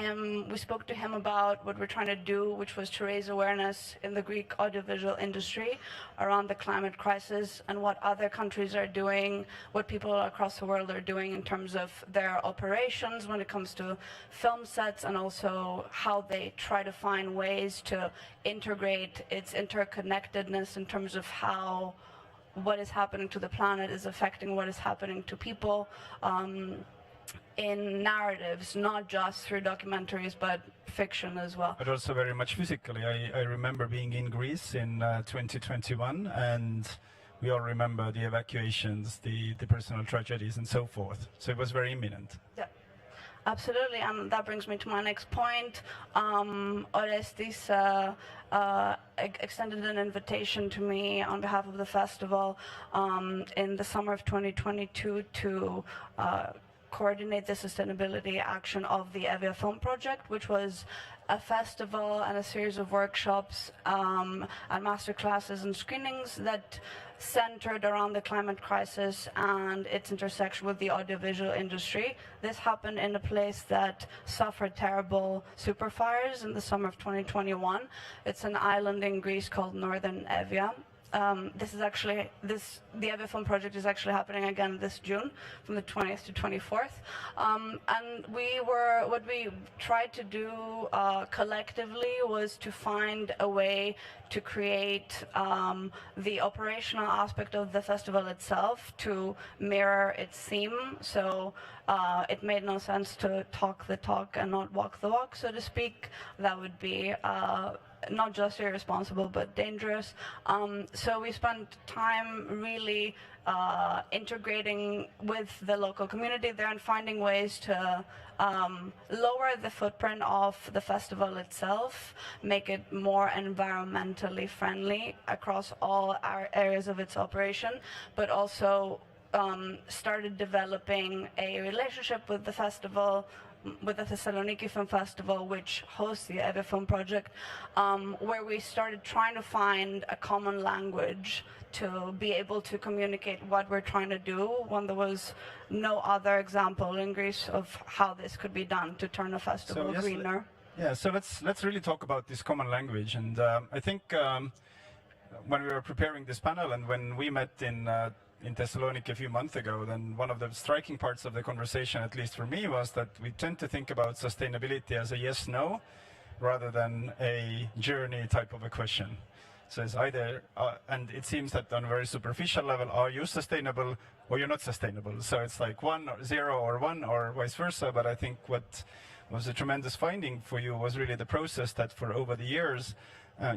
him, we spoke to him about what we're trying to do, which was to raise awareness in the Greek audiovisual industry around the climate crisis and what other countries are doing, what people across the world are doing in terms of their operations when it comes to film sets, and also how they try to find ways to integrate its interconnectedness in terms of how what is happening to the planet is affecting what is happening to people. In narratives, not just through documentaries, but fiction as well. But also very much physically. I remember being in Greece in 2021, and we all remember the evacuations, the personal tragedies, and so forth. So it was very imminent. Yeah. Absolutely, and that brings me to my next point. Orestis extended an invitation to me on behalf of the festival in the summer of 2022 to coordinate the sustainability action of the Evia Film Project, which was a festival and a series of workshops and master classes and screenings that centered around the climate crisis and its intersection with the audiovisual industry. This happened in a place that suffered terrible super fires in the summer of 2021. It's an island in Greece called Northern Evia. The Evia Film Project is actually happening again this June, from the 20th to 24th. And what we tried to do collectively was to find a way to create the operational aspect of the festival itself to mirror its theme. So it made no sense to talk the talk and not walk the walk, so to speak. That would be not just irresponsible, but dangerous. So we spent time really integrating with the local community there and finding ways to lower the footprint of the festival itself, make it more environmentally friendly across all our areas of its operation, but also started developing a relationship with the festival, with the Thessaloniki Film Festival, which hosts the Evia Film Project, where we started trying to find a common language to be able to communicate what we're trying to do, when there was no other example in Greece of how this could be done to turn a festival greener. Yeah, so let's really talk about this common language. And I think when we were preparing this panel and when we met in Thessaloniki a few months ago, then one of the striking parts of the conversation, at least for me, was that we tend to think about sustainability as a yes-no rather than a journey type of a question. So it's either, and it seems that on a very superficial level, are you sustainable or you're not sustainable? So it's like 1 or 0 or 1 or vice versa. But I think what was a tremendous finding for you was really the process that for over the years,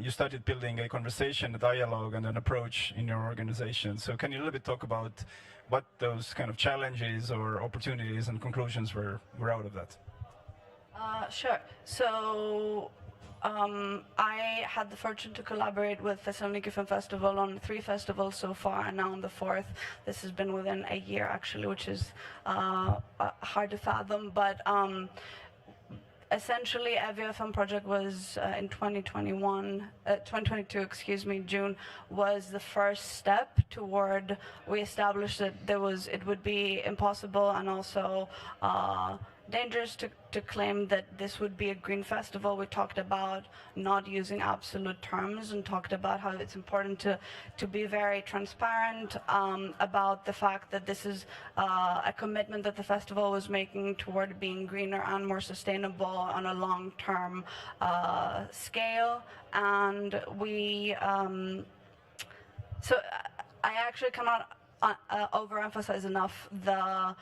you started building a conversation, a dialogue, and an approach in your organization. So can you a little bit talk about what those kind of challenges or opportunities and conclusions were out of that? Sure. So I had the fortune to collaborate with the Thessaloniki Film Festival on 3 festivals so far, and now on the 4th. This has been within a year, actually, which is hard to fathom. But essentially, Evia Film Project was in 2022, excuse me, June, was the first step toward, we established that it would be impossible and also dangerous to claim that this would be a green festival. We talked about not using absolute terms and talked about how it's important to be very transparent about the fact that this is a commitment that the festival was making toward being greener and more sustainable on a long-term scale. And we, so I actually cannot overemphasize enough the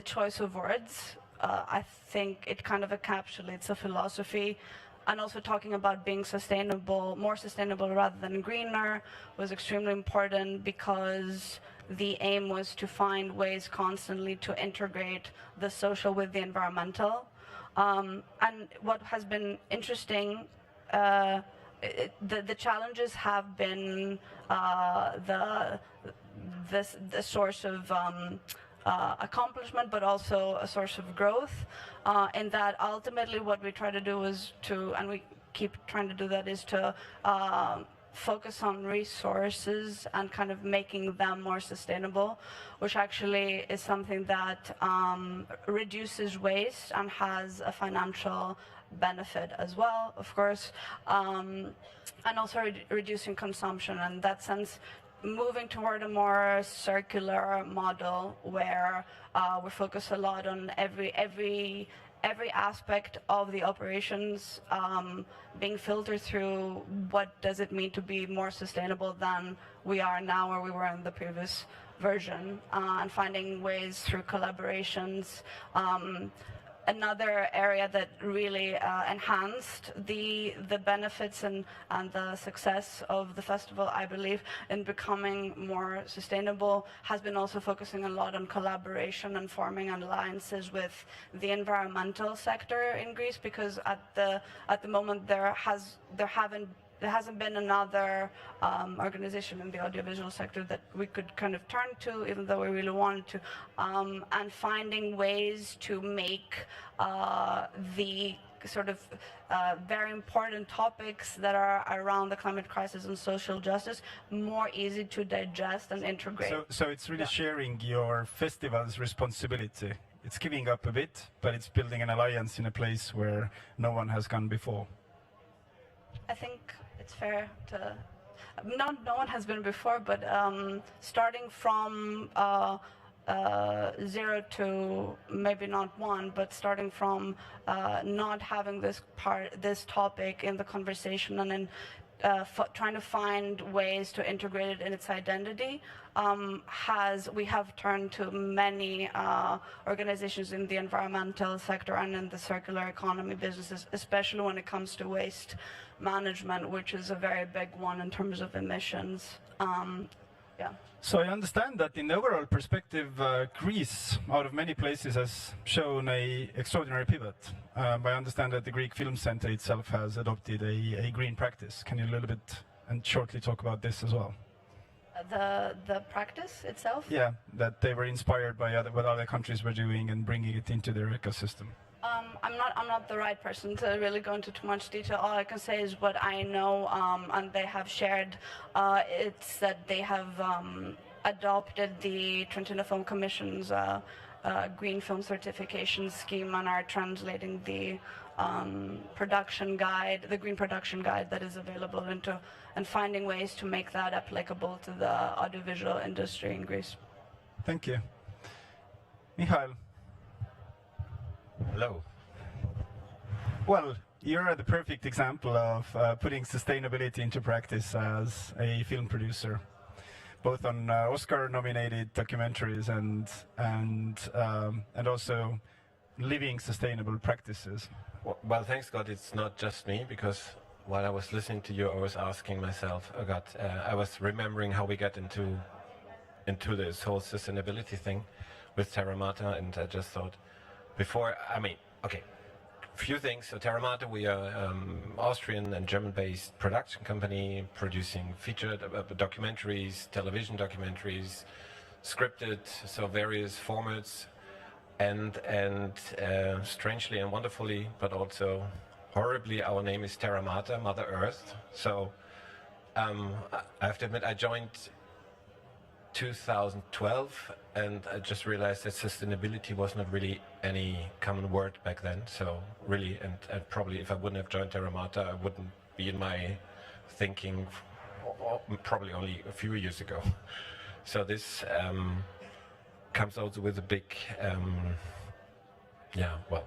choice of words. I think it kind of encapsulates a philosophy, and also talking about being sustainable, more sustainable rather than greener, was extremely important because the aim was to find ways constantly to integrate the social with the environmental. And what has been interesting, the challenges have been the source of accomplishment, but also a source of growth, in that ultimately what we try to do is to, and we keep trying to do that, is to focus on resources and kind of making them more sustainable, which actually is something that reduces waste and has a financial benefit as well, of course, and also reducing consumption. In that sense, moving toward a more circular model where we focus a lot on every aspect of the operations being filtered through what does it mean to be more sustainable than we are now or we were in the previous version, and finding ways through collaborations. Another area that really enhanced the benefits and the success of the festival, I believe, in becoming more sustainable, has been also focusing a lot on collaboration and forming alliances with the environmental sector in Greece, because at the moment there hasn't been another organization in the audiovisual sector that we could kind of turn to, even though we really wanted to, and finding ways to make the sort of very important topics that are around the climate crisis and social justice more easy to digest and integrate. So it's really sharing your festival's responsibility. It's giving up a bit, but it's building an alliance in a place where no one has gone before. I think it's fair to, no one has been before, but starting from 0 to maybe not 1, but starting from not having this topic in the conversation, and then trying to find ways to integrate it in its identity, we have turned to many organizations in the environmental sector and in the circular economy businesses, especially when it comes to waste management, which is a very big one in terms of emissions. Yeah. So I understand that in the overall perspective, Greece, out of many places, has shown an extraordinary pivot. I understand that the Greek Film Center itself has adopted a green practice. Can you a little bit and shortly talk about this as well? The practice itself? Yeah, that they were inspired by what other countries were doing and bringing it into their ecosystem. I'm not the right person to really go into too much detail. All I can say is what I know, and they have shared. It's that they have adopted the Trentino Film Commission's green film certification scheme and are translating the production guide, the green production guide that is available into, and finding ways to make that applicable to the audiovisual industry in Greece. Thank you. Michael. Hello. Well, you're the perfect example of putting sustainability into practice as a film producer, both on Oscar-nominated documentaries and also living sustainable practices. Well, thanks God, it's not just me, because while I was listening to you, I was asking myself, oh God, I was remembering how we got into this whole sustainability thing with Terra Mata, and I just thought, few things. So Terra Mata, we are Austrian and German-based production company producing featured documentaries, television documentaries, scripted, so various formats, and strangely and wonderfully, but also horribly, our name is Terra Mata, Mother Earth. So I have to admit, I joined 2012, and I just realized that sustainability was not really any common word back then. So really, and probably if I wouldn't have joined Terra Mata, I wouldn't be in my thinking probably only a few years ago. So this comes also with a big,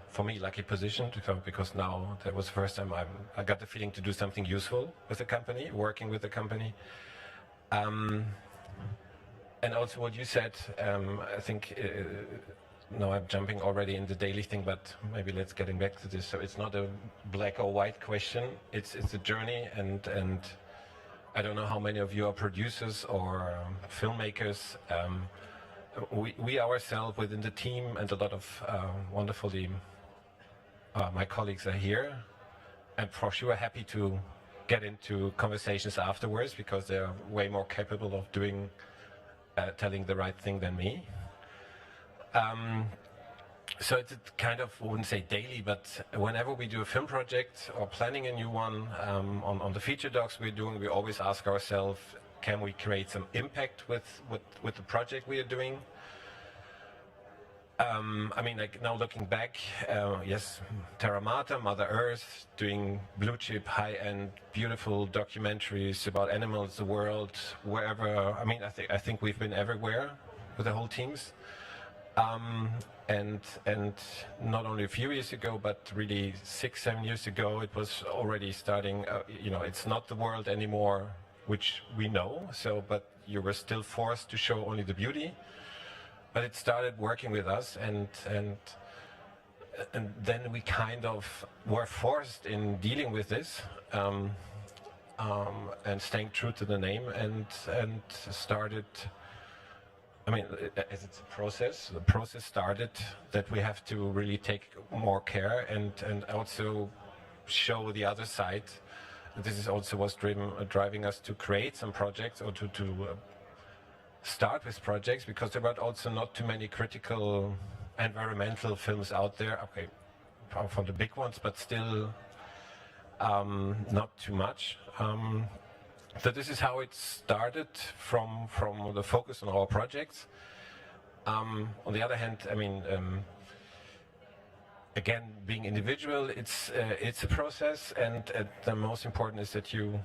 for me, lucky position, because now that was the first time I got the feeling to do something useful with the company, working with the company. And also what you said, I think, no, I'm jumping already in the daily thing, but maybe let's getting back to this. So it's not a black or white question, it's a journey, and I don't know how many of you are producers or filmmakers. We ourselves within the team, and a lot of wonderfully, my colleagues are here, and for sure happy to get into conversations afterwards, because they're way more capable of doing telling the right thing than me. So it's a kind of, I wouldn't say daily, but whenever we do a film project or planning a new one, on the feature docs we're doing, we always ask ourselves, can we create some impact with the project we are doing? I mean, like now looking back, yes, Terra Mata, Mother Earth, doing blue chip, high-end, beautiful documentaries about animals, the world, wherever. I mean, I think we've been everywhere with the whole teams. And not only a few years ago, but really 6-7 years ago, it was already starting. You know, it's not the world anymore, which we know. So, but you were still forced to show only the beauty. But it started working with us, and then we kind of were forced in dealing with this, and staying true to the name, and started. I mean, as it's a process, the process started that we have to really take more care and also show the other side. This is also what's driving us to create some projects or to start with projects, because there were also not too many critical environmental films out there. Okay, from the big ones, but still not too much. So this is how it started from the focus on our projects. On the other hand, I mean, again, being individual, it's a process, and the most important is that you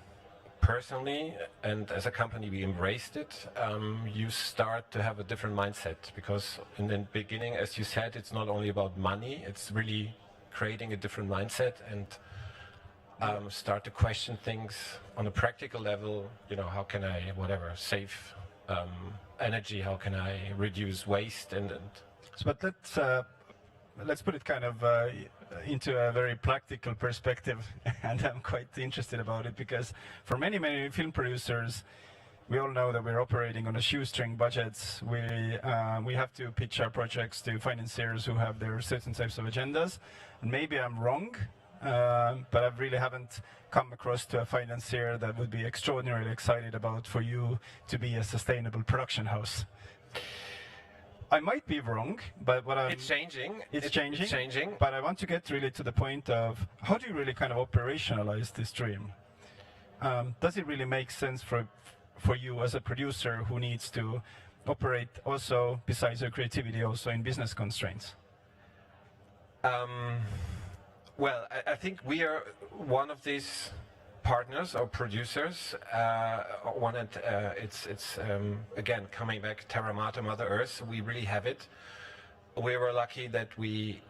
personally and as a company we embraced it. You start to have a different mindset, because in the beginning, as you said, it's not only about money, it's really creating a different mindset and start to question things on a practical level. You know, how can I save energy, how can I reduce waste, and So, but let's put it kind of into a very practical perspective, and I'm quite interested about it, because for many film producers, we all know that we're operating on a shoestring budgets. We have to pitch our projects to financiers who have their certain types of agendas, and maybe I'm wrong, but I really haven't come across to a financier that would be extraordinarily excited about for you to be a sustainable production house. I might be wrong, but what I'm... It's changing. It's changing. It's changing. But I want to get really to the point of, how do you really kind of operationalize this dream? Does it really make sense for you as a producer who needs to operate also, besides your creativity, also in business constraints? Well, I think we are one of these partners or producers. It's again coming back, Terra Mata, Mother Earth. We really have it. We were lucky that we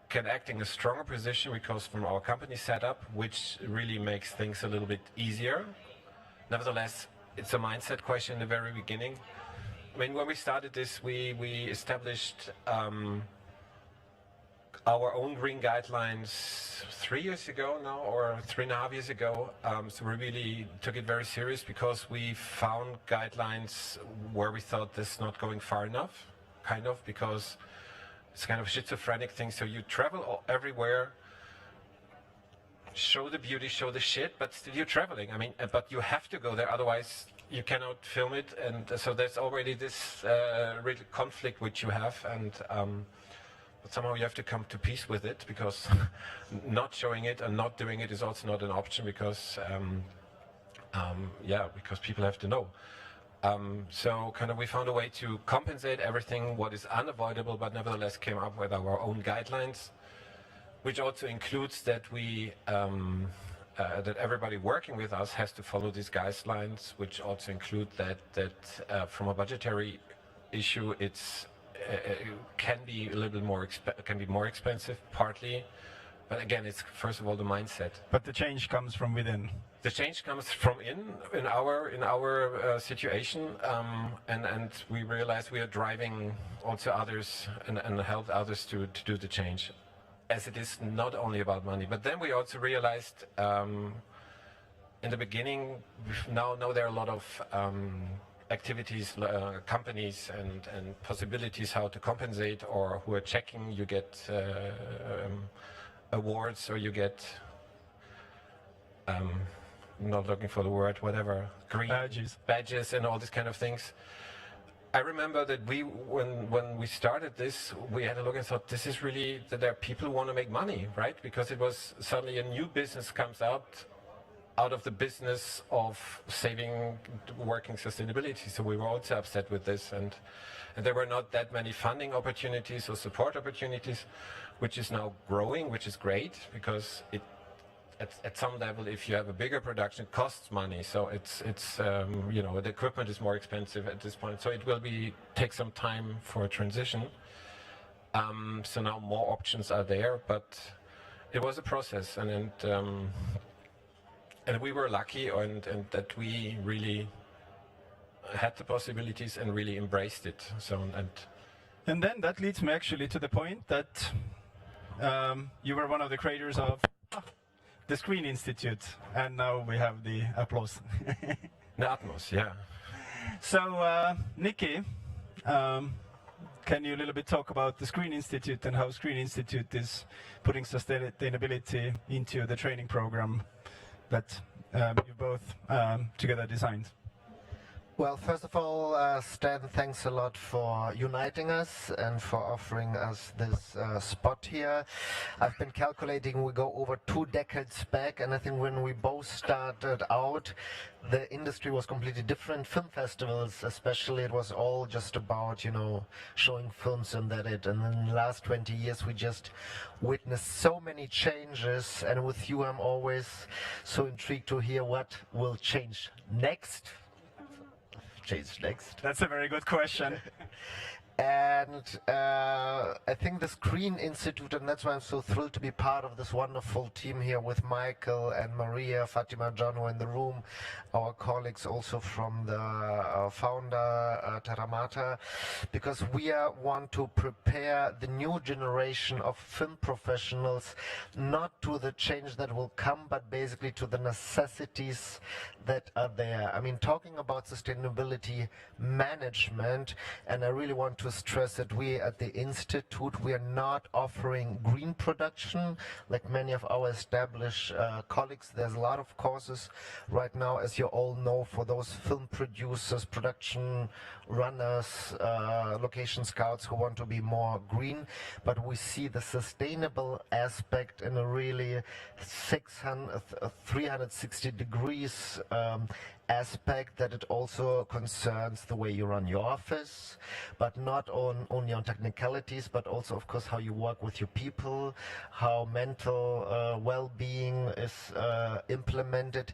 can act in a stronger position because from our company setup, which really makes things a little bit easier. Nevertheless, it's a mindset question in the very beginning. I mean, when we started this, we established our own green guidelines 3 years ago now, or 3.5 years ago. So we really took it very serious, because we found guidelines where we thought this is not going far enough, kind of, because it's kind of a schizophrenic thing. So you travel everywhere, show the beauty, show the shit, but still you're traveling. I mean, but you have to go there, otherwise you cannot film it. And so there's already this real conflict which you have, and but somehow you have to come to peace with it, because not showing it and not doing it is also not an option, because because people have to know. So kind of we found a way to compensate everything what is unavoidable, but nevertheless came up with our own guidelines, which also includes that we that everybody working with us has to follow these guidelines, which also include that from a budgetary issue, it's can be a little bit more expensive partly, but again, it's first of all the mindset. But the change comes from within. The change comes from in our situation, and we realize we are driving also others and help others to do the change, as it is not only about money. But then we also realized in the beginning, now there are a lot of activities, companies and possibilities how to compensate, or who are checking. You get awards, or you get not looking for the word, whatever, green badges and all these kind of things. I remember that when we started this, we had a look and thought, this is really, that there are people who want to make money, right? Because it was suddenly a new business comes out of the business of saving, working sustainability. So we were also upset with this, and there were not that many funding opportunities or support opportunities, which is now growing, which is great, because it, at some level, if you have a bigger production, it costs money. So it's you know, the equipment is more expensive at this point. So it will take some time for a transition. So now more options are there, but it was a process, and we were lucky, and that we really had the possibilities and really embraced it. So and then that leads me actually to the point that you were one of the creators of the Screen Institute, and now we have the applause. The Atmos, yeah. So, Nikki, can you a little bit talk about the Screen Institute and how Screen Institute is putting sustainability into the training program that you both together designed? Well, first of all, Stan, thanks a lot for uniting us and for offering us this spot here. I've been calculating, we go over 2 decades back, and I think when we both started out, the industry was completely different. Film festivals, especially, it was all just about, you know, showing films and that it. And in the last 20 years, we just witnessed so many changes. And with you, I'm always so intrigued to hear what will change next. That's a very good question. And I think the Screen Institute, and that's why I'm so thrilled to be part of this wonderful team here with Michael and Maria, Fatima, John, who are in the room, our colleagues also from the founder, Taramata, because we want to prepare the new generation of film professionals, not to the change that will come, but basically to the necessities that are there. I mean, talking about sustainability management, and I really want to stress that we at the Institute, we are not offering green production like many of our established colleagues. There's a lot of courses right now, as you all know, for those film producers, production runners, location scouts who want to be more green, but we see the sustainable aspect in a really 360 degrees aspect, that it also concerns the way you run your office, but not only on technicalities, but also, of course, how you work with your people, how mental well-being is implemented.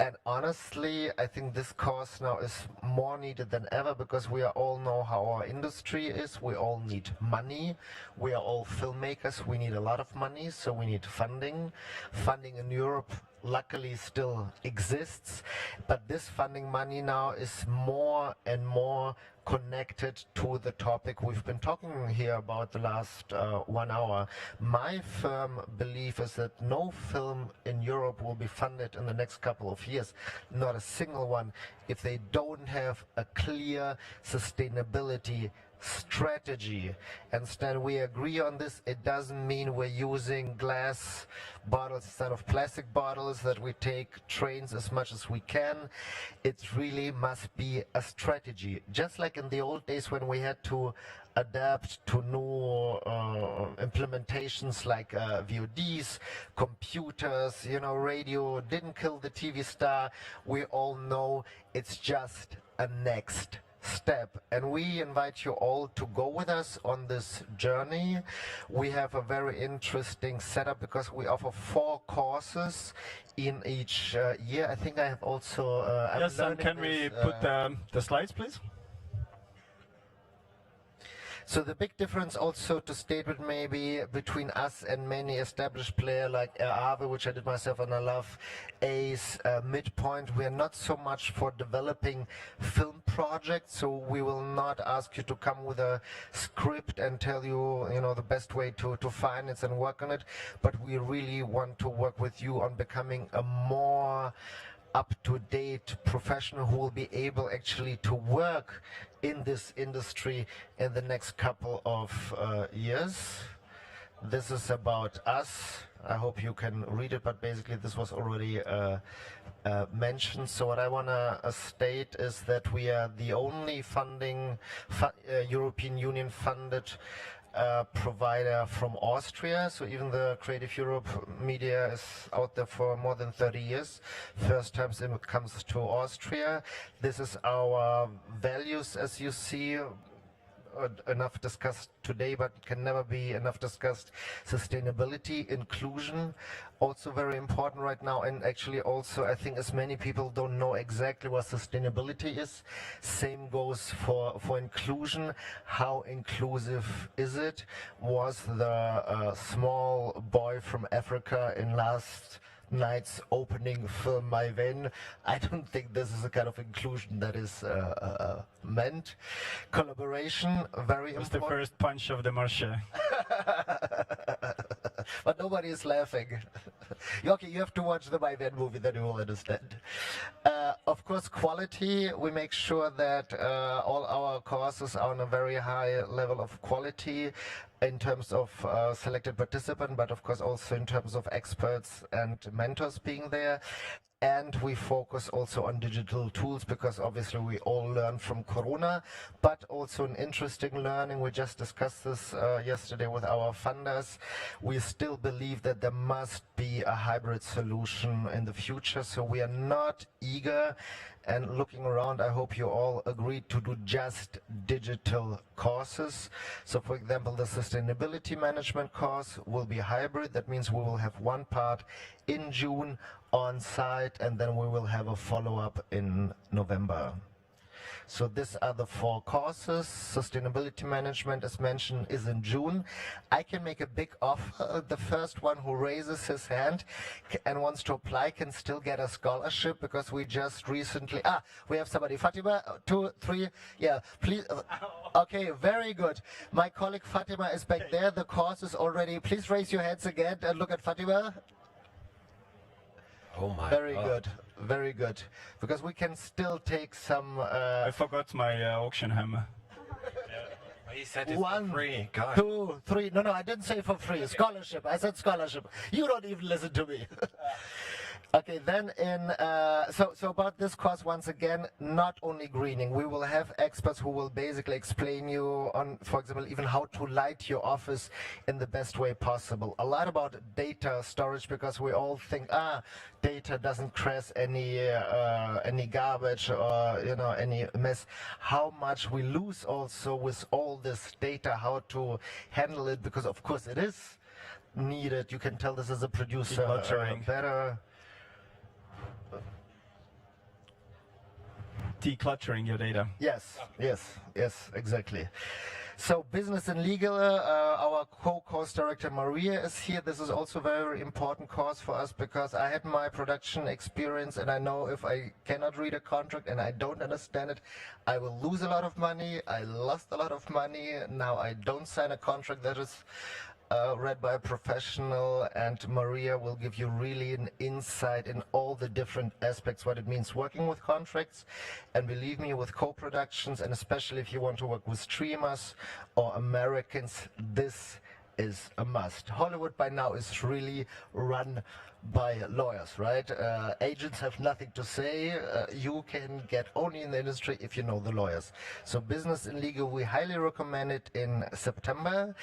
And honestly, I think this course now is more needed than ever, because we all know how our industry is. We all need money. We are all filmmakers. We need a lot of money, so we need funding. Funding in Europe luckily still exists, but this funding money now is more and more connected to the topic we've been talking here about the last 1 hour. My firm belief is that no film in Europe will be funded in the next couple of years, not a single one, if they don't have a clear sustainability strategy. And Stan, we agree on this. It doesn't mean we're using glass bottles instead of plastic bottles, that we take trains as much as we can. It really must be a strategy. Just like in the old days when we had to adapt to new implementations like VODs, computers, you know, radio didn't kill the TV star. We all know it's just a next step, and we invite you all to go with us on this journey. We have a very interesting setup because we offer 4 courses in each year. I think I have also yes, and can we put the slides, please? So the big difference also, to state it maybe, between us and many established players like Aave, which I did myself and I love, Ace, Midpoint, we are not so much for developing film projects, so we will not ask you to come with a script and tell you, you know, the best way to finance and work on it, but we really want to work with you on becoming a more up-to-date professional who will be able actually to work in this industry in the next couple of years. This is about us. I hope you can read it, but basically this was already mentioned. So what I want to state is that we are the only European Union funded provider from Austria. So even the Creative Europe media is out there for more than 30 years. First time it comes to Austria. This is our values, as you see. Enough discussed today, but can never be enough discussed. Sustainability, inclusion, also very important right now. And actually also, I think as many people don't know exactly what sustainability is. Same goes for inclusion. How inclusive is it? Was the small boy from Africa in last night's opening film My Ven? I don't think this is the kind of inclusion that is meant. Collaboration, very important. It was the first punch of the marche. But nobody is laughing. Okay, you have to watch the My Ven movie, then you will understand. Of course, quality. We make sure that all our courses are on a very high level of quality in terms of selected participant, but of course also in terms of experts and mentors being there. And we focus also on digital tools because obviously we all learn from Corona, but also an interesting learning. We just discussed this yesterday with our funders. We still believe that there must be a hybrid solution in the future. So we are not eager and looking around. I hope you all agreed to do just digital courses. So for example, the sustainability management course will be hybrid. That means we will have one part in June on site, and then we will have a follow-up in November. So these are the 4 courses. Sustainability management, as mentioned, is in June. I can make a big offer. The first one who raises his hand and wants to apply can still get a scholarship because we just recently... we have somebody. Fatima, 2, 3, yeah, please. Okay, very good. My colleague Fatima is back there. The course is already... Please raise your hands again and look at Fatima. Oh my Very God. good, very good. Because we can still take some... I forgot my auction hammer. He said it's 1, for free. God. 2, 3. No, I didn't say for free. Scholarship. I said scholarship. You don't even listen to me. Okay, then so about this course, once again, not only greening. We will have experts who will basically explain you on, for example, even how to light your office in the best way possible. A lot about data storage, because we all think, data doesn't crash any garbage or any mess. How much we lose also with all this data, how to handle it, because of course it is needed. You can tell this as a producer better. Decluttering your data. Yes, exactly. So business and legal, our co-course director Maria is here. This is also a very important course for us because I had my production experience and I know if I cannot read a contract and I don't understand it, I will lose a lot of money. I lost a lot of money. Now I don't sign a contract that is read by a professional, and Maria will give you really an insight in all the different aspects, what it means working with contracts, and believe me, with co-productions, and especially if you want to work with streamers or Americans, this is a must. Hollywood by now is really run by lawyers, right? Agents have nothing to say. You can get only in the industry if you know the lawyers. So business and legal, we highly recommend it in September.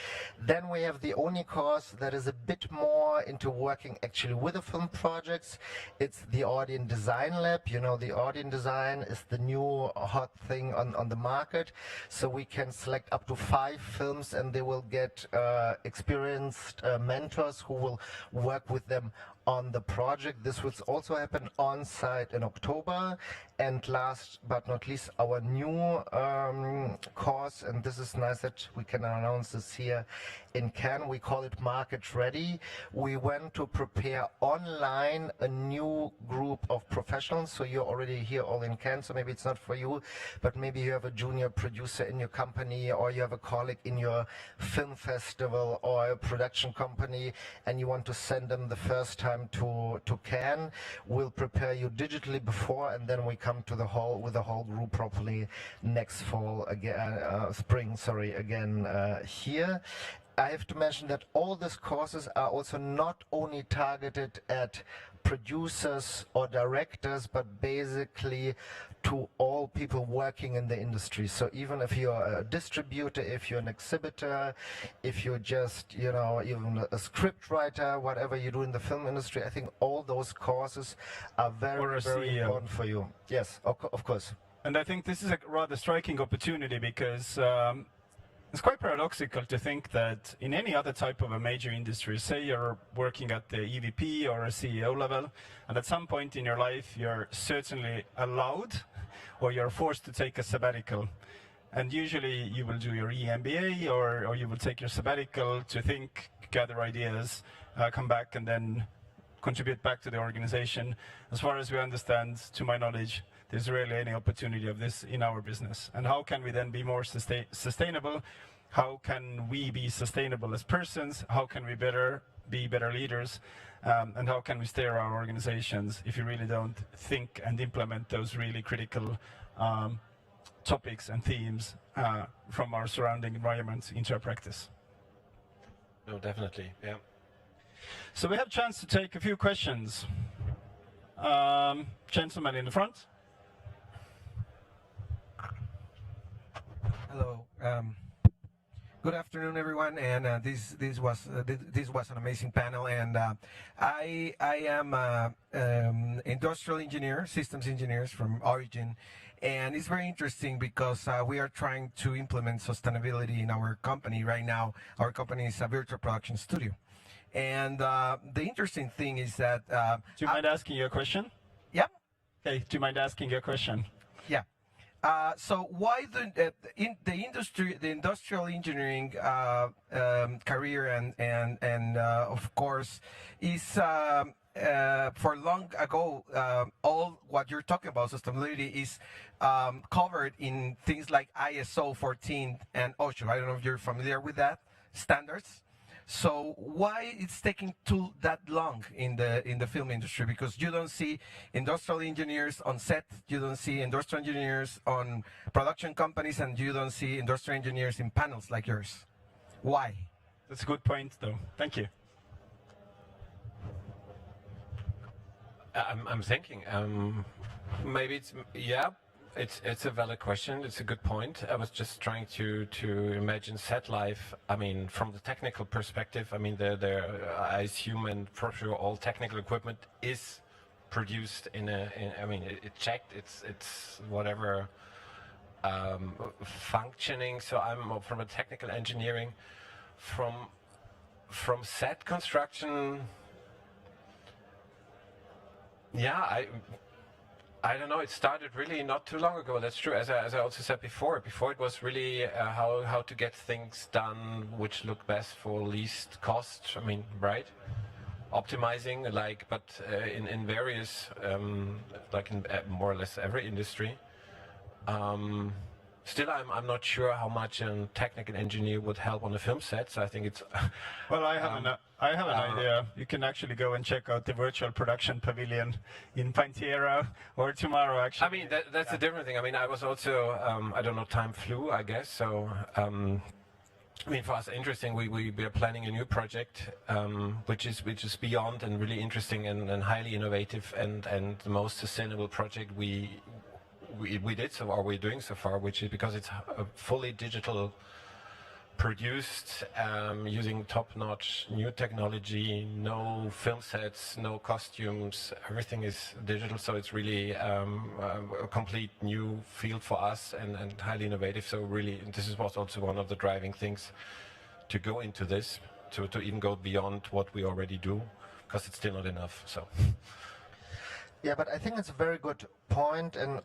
Then we have the only course that is a bit more into working actually with the film projects. It's the Audience Design Lab. You know, the audience design is the new hot thing on the market. So we can select up to 5 films and they will get experienced mentors who will work with them on the project. This will also happen on site in October. And last but not least, our new course, and this is nice that we can announce this here in Cannes. We call it Market Ready. We went to prepare online a new group of professionals. So you're already here all in Cannes, so maybe it's not for you, but maybe you have a junior producer in your company, or you have a colleague in your film festival or a production company, and you want to send them the first time to Cannes. We'll prepare you digitally before, and then we come to the hall with the whole group properly next fall again, spring, sorry, again here. I have to mention that all these courses are also not only targeted at producers or directors, but basically to all people working in the industry. So even if you're a distributor, if you're an exhibitor, if you're just, you know, even a script writer, whatever you do in the film industry, I think all those courses are very, very important for you. Yes, of course. And I think this is a rather striking opportunity because it's quite paradoxical to think that in any other type of a major industry, say you're working at the EVP or a CEO level, and at some point in your life you're certainly allowed or you're forced to take a sabbatical. And usually you will do your EMBA or you will take your sabbatical to think, gather ideas, come back and then contribute back to the organization. As far as we understand, to my knowledge, there's rarely any opportunity of this in our business. And how can we then be more sustainable? How can we be sustainable as persons? How can we be better leaders? And how can we steer our organizations if you really don't think and implement those really critical topics and themes from our surrounding environments into our practice? No, definitely, yeah. So we have a chance to take a few questions. Gentleman in the front. Hello. Good afternoon, everyone. And this was an amazing panel. And I am industrial engineer, systems engineers from Origin, and it's very interesting because we are trying to implement sustainability in our company right now. Our company is a virtual production studio, and the interesting thing is that. Do you mind asking your question? Yeah. Okay. Do you mind asking your question? Yeah. So why the industrial engineering career and of course is for long ago all what you're talking about sustainability is covered in things like ISO 14 and OSHA. I don't know if you're familiar with that standards. So why it's taking that long in the film industry? Because you don't see industrial engineers on set, you don't see industrial engineers on production companies, and you don't see industrial engineers in panels like yours. Why? That's a good point, though. Thank you. I'm thinking. Maybe it's It's a valid question. It's a good point. I was just trying to imagine set life. I mean, from the technical perspective, I mean, I assume, and for sure, all technical equipment is produced I mean, it's checked. It's whatever functioning. So I'm from a technical engineering, from set construction. Yeah, I don't know. It started really not too long ago. That's true. As I also said before. Before it was really how to get things done which look best for least cost. I mean, right? Optimizing, but in various, like in more or less every industry. Still, I'm not sure how much a technical engineer would help on a film set. So I think it's. Well, I have an idea. You can actually go and check out the virtual production pavilion in Pantiera, or tomorrow, actually. I mean, that's a different thing. I mean, I was also, I don't know, time flew, I guess. So, I mean, for us, interesting. We are planning a new project, which is beyond and really interesting and highly innovative and the most sustainable project we did so, or we're doing so far, which is because it's a fully digital produced, using top-notch new technology, no film sets, no costumes, everything is digital, so it's really a complete new field for us and highly innovative. So really, this was also one of the driving things to go into this, to even go beyond what we already do, because it's still not enough. So. Yeah, but I think it's a very good point, and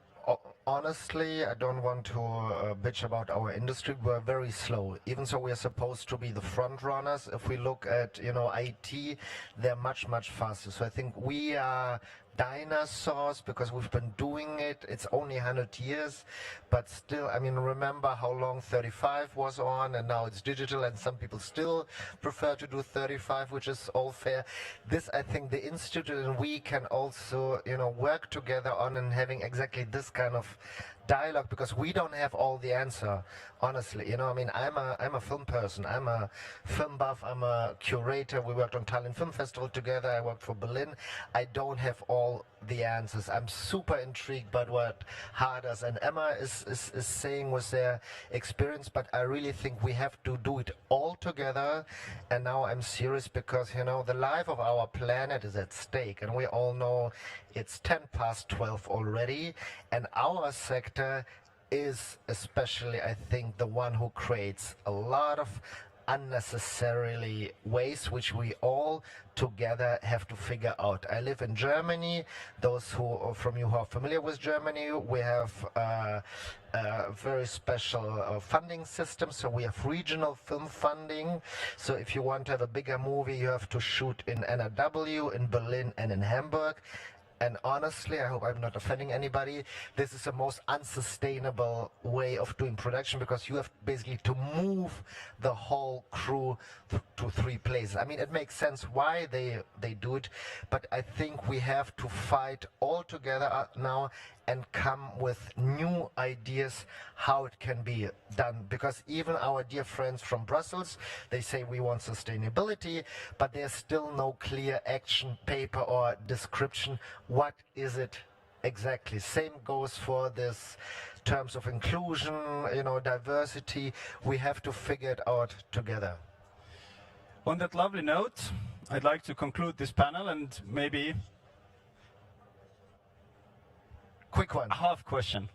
honestly, I don't want to bitch about our industry. We're very slow. Even so, we are supposed to be the front runners. If we look at, IT, they're much, much faster. So I think we are dinosaurs because we've been doing it. It's only 100 years, but still, I mean, remember how long 35 was on, and now it's digital, and some people still prefer to do 35, which is all fair. This, I think, the institute and we can also, work together on and having exactly this kind of of dialogue, because we don't have all the answer, honestly. You know, I mean, I'm a film person, I'm a film buff, I'm a curator. We worked on Tallinn Film Festival together, I worked for Berlin. I don't have all the answers. I'm super intrigued by what Harders and Emma is saying with their experience, but I really think we have to do it all together. And now I'm serious, because, you know, the life of our planet is at stake, and we all know it's 12 already, and our sector is especially, I think, the one who creates a lot of unnecessarily waste, which we all together have to figure out. I live in Germany. Those from you who are familiar with Germany, we have a very special funding system. So we have regional film funding. So if you want to have a bigger movie, you have to shoot in NRW, in Berlin, and in Hamburg. And honestly, I hope I'm not offending anybody, this is the most unsustainable way of doing production, because you have basically to move the whole crew to 3 places. I mean, it makes sense why they do it, but I think we have to fight all together now and come with new ideas how it can be done. Because even our dear friends from Brussels, they say we want sustainability, but there's still no clear action paper or description. What is it exactly? Same goes for this terms of inclusion, you know, diversity. We have to figure it out together. On that lovely note, I'd like to conclude this panel, and maybe quick one. a half question.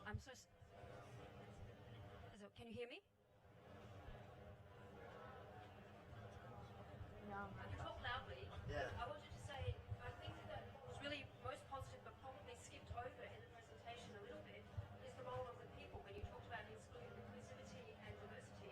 Can you hear me? No. I can talk loudly. Yeah. I wanted to say, I think that what was really most positive, but probably skipped over in the presentation a little bit, is the role of the people when you talked about inclusivity and diversity.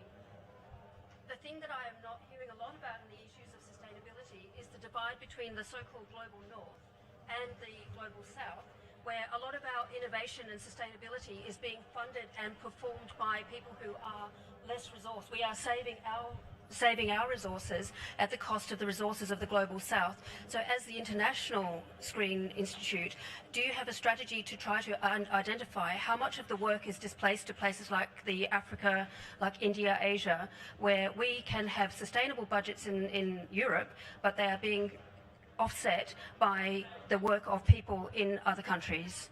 The thing that I am not hearing a lot about in the issues of sustainability is the divide between the so-called global north and the global south, where a lot of our innovation and sustainability is being funded and performed by people who are less resourced. We are saving our resources at the cost of the resources of the global south. So as the International Screen Institute, do you have a strategy to try to identify how much of the work is displaced to places like the Africa, like India, Asia, where we can have sustainable budgets in Europe, but they are being offset by the work of people in other countries?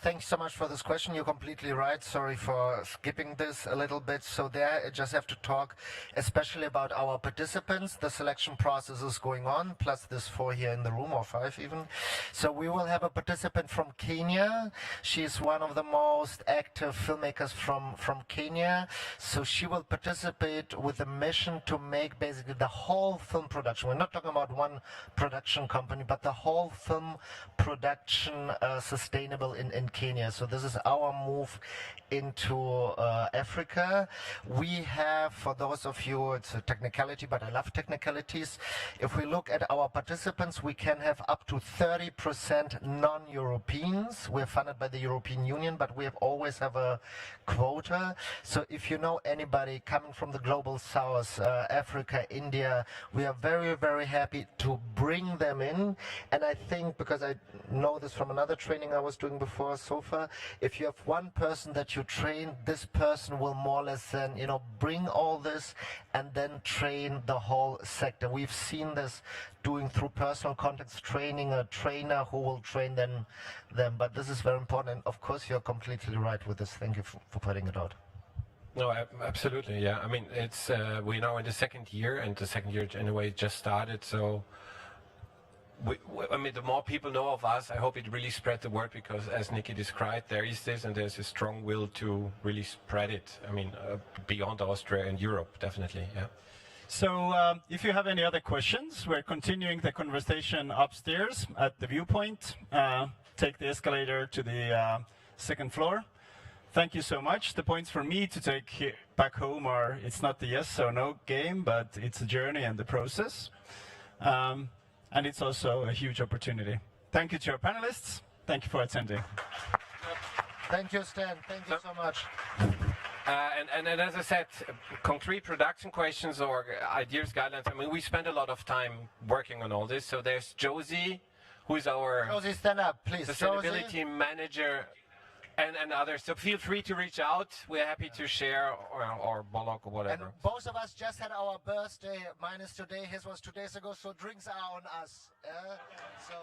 Thanks so much for this question. You're completely right. Sorry for skipping this a little bit. So there, I just have to talk especially about our participants. The selection process is going on, plus this 4 here in the room, or 5 even. So we will have a participant from Kenya. She's one of the most active filmmakers from Kenya. So she will participate with a mission to make basically the whole film production. We're not talking about one production company, but the whole film production sustainable in Kenya. So this is our move into Africa. We have, for those of you, it's a technicality, but I love technicalities. If we look at our participants, we can have up to 30% non-Europeans. We're funded by the European Union, but we always have a quota. So if you know anybody coming from the global south, Africa, India, we are very, very happy to bring them in. And I think, because I know this from another training I was doing before SOFA, if you have one person that you train, this person will more or less then, you know, bring all this and then train the whole sector. We've seen this doing through personal contacts, training a trainer who will train them. But this is very important. And of course, you're completely right with this. Thank you for putting it out. No, absolutely, yeah. I mean, it's we're now in the 2nd year, and the 2nd year anyway just started. So, I mean, the more people know of us, I hope it really spread the word, because as Nikki described, there is this, and there's a strong will to really spread it. I mean, beyond Austria and Europe, definitely, yeah. So if you have any other questions, we're continuing the conversation upstairs at the viewpoint. Take the escalator to the 2nd floor. Thank you so much. The points for me to take back home are, it's not the yes or no game, but it's a journey and the process. And it's also a huge opportunity. Thank you to our panelists. Thank you for attending. Thank you, Stan. Thank you so much. And as I said, concrete production questions or ideas, guidelines, I mean, we spend a lot of time working on all this. So there's Josie, who is our Josie, stand up, please. sustainability manager. and others. So feel free to reach out. We're happy to share, or Bolog or And whatever. both of us just had our birthday. Mine is today, his was 2 days ago, so drinks are on us. So.